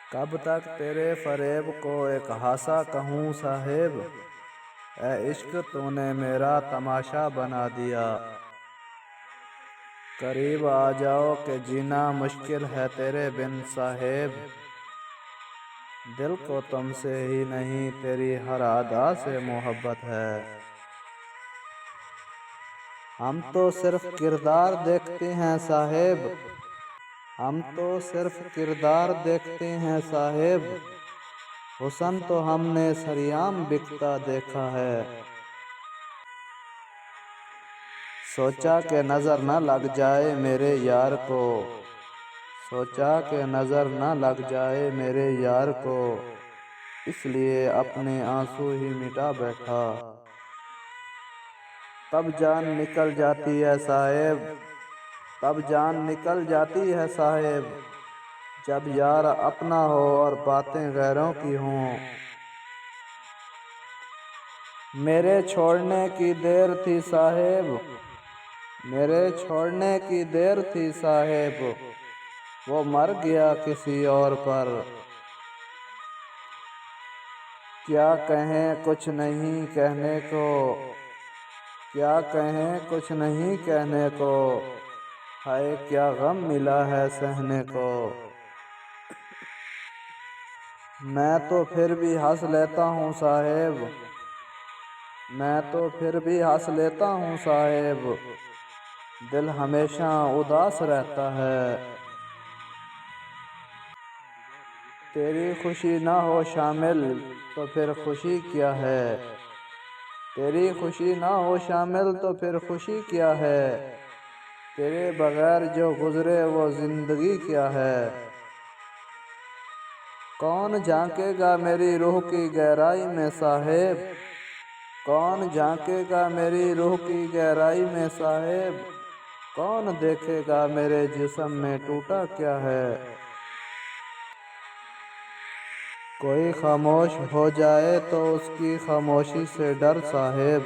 कब तक तेरे फरेब को एक हासा कहूँ साहेब, ए इश्क तूने मेरा तमाशा बना दिया। करीब आ जाओ कि जीना मुश्किल है तेरे बिन साहेब, दिल को तुमसे ही नहीं तेरी हर अदा से मोहब्बत है। हम तो सिर्फ किरदार देखते हैं साहेब, हम तो सिर्फ किरदार देखते हैं साहेब, हुस्न तो हमने सरेआम बिकता देखा है। सोचा कि नज़र न लग जाए मेरे यार को, सोचा कि नज़र न लग जाए मेरे यार को, इसलिए अपने आंसू ही मिटा बैठा। तब जान निकल जाती है साहेब, तब जान निकल जाती है साहेब, जब यार अपना हो और बातें गैरों की हों। मेरे छोड़ने की देर थी साहेब, मेरे छोड़ने की देर थी साहेब, वो मर गया किसी और पर। क्या कहें कुछ नहीं कहने को, क्या कहें कुछ नहीं कहने को, हाय क्या गम मिला है सहने को। मैं तो फिर भी हंस लेता हूँ साहेब, मैं तो फिर भी हंस लेता हूँ साहेब, दिल हमेशा उदास रहता है। तेरी खुशी ना हो शामिल तो फिर खुशी क्या है, तेरी खुशी ना हो शामिल तो फिर खुशी क्या है, तेरे बगैर जो गुजरे वो जिंदगी क्या है। कौन झांकेगा मेरी रूह की गहराई में साहेब, कौन झांकेगा मेरी रूह की गहराई में साहेब, कौन देखेगा मेरे जिस्म में टूटा क्या है। कोई खामोश हो जाए तो उसकी खामोशी से डर साहेब,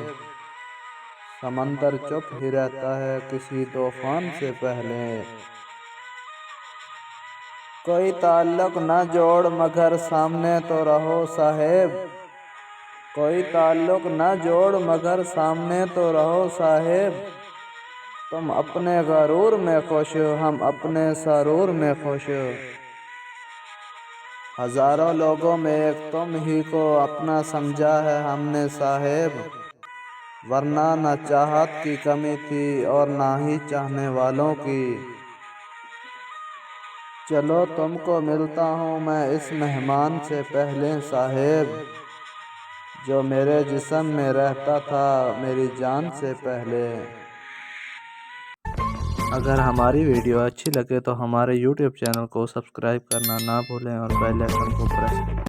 समंदर चुप ही रहता है किसी तूफान से पहले। कोई ताल्लुक न जोड़ मगर सामने तो रहो साहेब, कोई ताल्लुक न जोड़ मगर सामने तो रहो साहेब, तुम अपने गरूर में खुश हम अपने सरूर में खुश। हजारों लोगों में एक तुम ही को अपना समझा है हमने साहेब, वरना न चाहत की कमी थी और ना ही चाहने वालों की। चलो तुमको मिलता हूँ मैं इस मेहमान से पहले साहेब, जो मेरे जिस्म में रहता था मेरी जान से पहले। अगर हमारी वीडियो अच्छी लगे तो हमारे YouTube चैनल को सब्सक्राइब करना ना भूलें और बेल आइकन को प्रेस करें।